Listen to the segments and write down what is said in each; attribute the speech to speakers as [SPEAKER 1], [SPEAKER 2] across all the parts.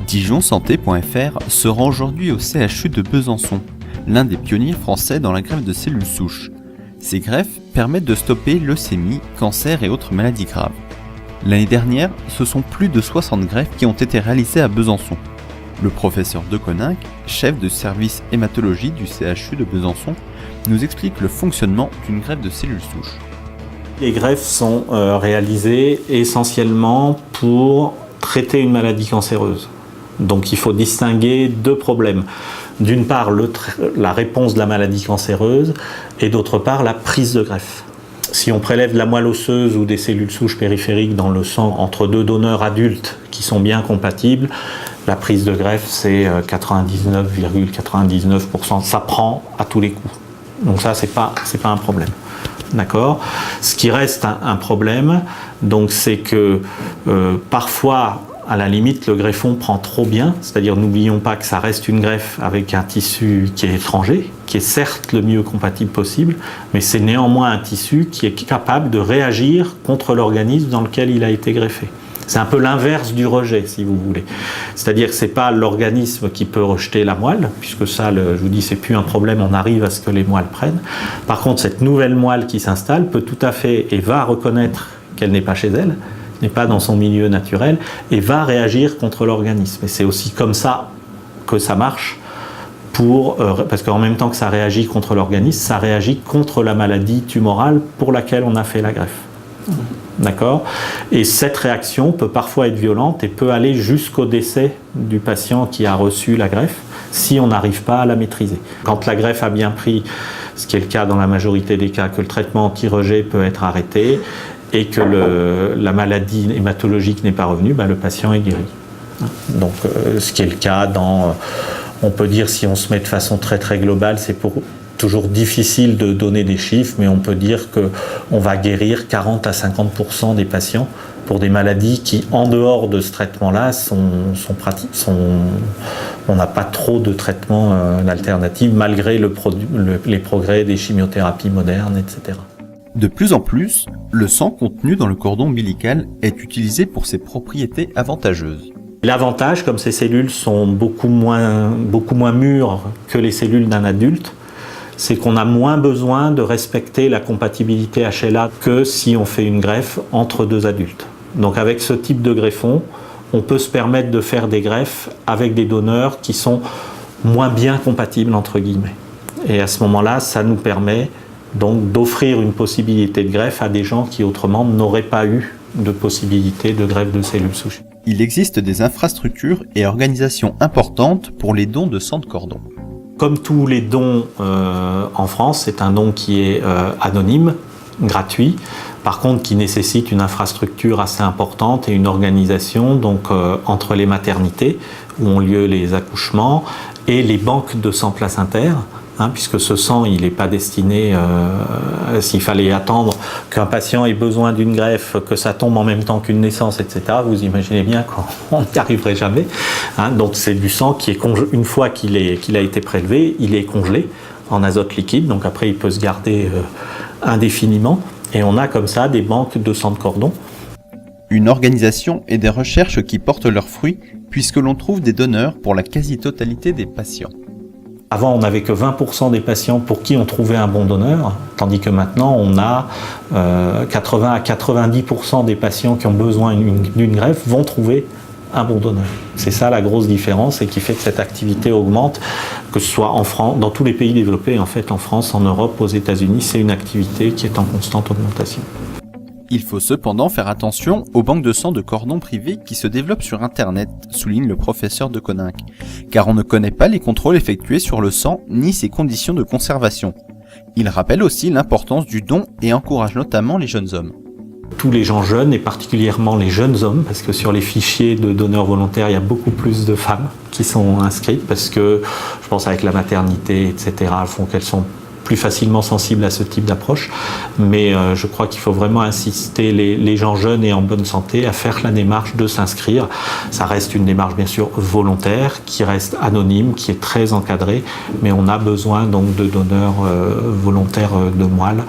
[SPEAKER 1] DijonSanté.fr se rend aujourd'hui au CHU de Besançon, l'un des pionniers français dans la greffe de cellules souches. Ces greffes permettent de stopper leucémie, cancer et autres maladies graves. L'année dernière, ce sont plus de 60 greffes qui ont été réalisées à Besançon. Le professeur Deconinck, chef de service hématologie du CHU de Besançon, nous explique le fonctionnement d'une greffe de cellules souches.
[SPEAKER 2] Les greffes sont réalisées essentiellement pour traiter une maladie cancéreuse. Donc il faut distinguer deux problèmes. D'une part, la réponse de la maladie cancéreuse et d'autre part, la prise de greffe. Si on prélève de la moelle osseuse ou des cellules souches périphériques dans le sang entre deux donneurs adultes qui sont bien compatibles, la prise de greffe, c'est 99,99%. Ça prend à tous les coups. Donc ça, c'est pas un problème. D'accord ? Ce qui reste un problème, donc, c'est que parfois, à la limite, le greffon prend trop bien, c'est-à-dire n'oublions pas que ça reste une greffe avec un tissu qui est étranger, qui est certes le mieux compatible possible, mais c'est néanmoins un tissu qui est capable de réagir contre l'organisme dans lequel il a été greffé. C'est un peu l'inverse du rejet, si vous voulez. C'est-à-dire que ce n'est pas l'organisme qui peut rejeter la moelle, puisque ça, je vous dis, c'est plus un problème, on arrive à ce que les moelles prennent. Par contre, cette nouvelle moelle qui s'installe peut tout à fait, et va reconnaître qu'elle n'est pas chez elle, n'est pas dans son milieu naturel, et va réagir contre l'organisme. Et c'est aussi comme ça que ça marche, parce qu'en même temps que ça réagit contre l'organisme, ça réagit contre la maladie tumorale pour laquelle on a fait la greffe. D'accord ? Et cette réaction peut parfois être violente et peut aller jusqu'au décès du patient qui a reçu la greffe si on n'arrive pas à la maîtriser. Quand la greffe a bien pris, ce qui est le cas dans la majorité des cas, que le traitement anti-rejet peut être arrêté et que la maladie hématologique n'est pas revenue, le patient est guéri. Donc, ce qui est le cas on peut dire, si on se met de façon très très globale, c'est toujours difficile de donner des chiffres, mais on peut dire qu'on va guérir 40 à 50% des patients pour des maladies qui, en dehors de ce traitement-là, sont pratiques. On n'a pas trop de traitements alternatifs, malgré les progrès des chimiothérapies modernes, etc.
[SPEAKER 1] De plus en plus, le sang contenu dans le cordon ombilical est utilisé pour ses propriétés avantageuses.
[SPEAKER 2] L'avantage, comme ces cellules sont beaucoup moins mûres que les cellules d'un adulte, c'est qu'on a moins besoin de respecter la compatibilité HLA que si on fait une greffe entre deux adultes. Donc avec ce type de greffon, on peut se permettre de faire des greffes avec des donneurs qui sont moins bien compatibles, entre guillemets. Et à ce moment-là, ça nous permet donc d'offrir une possibilité de greffe à des gens qui autrement n'auraient pas eu de possibilité de greffe de cellules souches.
[SPEAKER 1] Il existe des infrastructures et organisations importantes pour les dons de sang de cordon.
[SPEAKER 2] Comme tous les dons en France, c'est un don qui est anonyme, gratuit, par contre qui nécessite une infrastructure assez importante et une organisation donc, entre les maternités où ont lieu les accouchements et les banques de sang placentaire. Puisque ce sang, il n'est pas destiné, s'il fallait attendre qu'un patient ait besoin d'une greffe, que ça tombe en même temps qu'une naissance, etc., vous imaginez bien qu'on n'y arriverait jamais. Donc c'est du sang qui est une fois qu'il a été prélevé, il est congelé en azote liquide, donc après il peut se garder indéfiniment, et on a comme ça des banques de sang de cordon.
[SPEAKER 1] Une organisation et des recherches qui portent leurs fruits, puisque l'on trouve des donneurs pour la quasi-totalité des patients.
[SPEAKER 2] Avant, on n'avait que 20% des patients pour qui on trouvait un bon donneur, tandis que maintenant, on a 80 à 90% des patients qui ont besoin d'une greffe vont trouver un bon donneur. C'est ça la grosse différence et qui fait que cette activité augmente, que ce soit en France, dans tous les pays développés, en fait, en France, en Europe, aux États-Unis, c'est une activité qui est en constante augmentation.
[SPEAKER 1] Il faut cependant faire attention aux banques de sang de cordon privées qui se développent sur Internet, souligne le professeur Deconinck, car on ne connaît pas les contrôles effectués sur le sang ni ses conditions de conservation. Il rappelle aussi l'importance du don et encourage notamment les jeunes hommes.
[SPEAKER 2] Tous les gens jeunes et particulièrement les jeunes hommes, parce que sur les fichiers de donneurs volontaires, il y a beaucoup plus de femmes qui sont inscrites, parce que je pense avec la maternité, etc., font qu'elles sont plus facilement sensibles à ce type d'approche, mais je crois qu'il faut vraiment insister les gens jeunes et en bonne santé à faire la démarche de s'inscrire. Ça reste une démarche bien sûr volontaire, qui reste anonyme, qui est très encadrée, mais on a besoin donc de donneurs volontaires de moelle,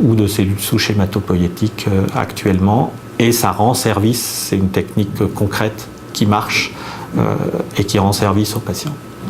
[SPEAKER 2] ou de cellules souches hématopoïétiques actuellement, et ça rend service, c'est une technique concrète qui marche et qui rend service aux patients.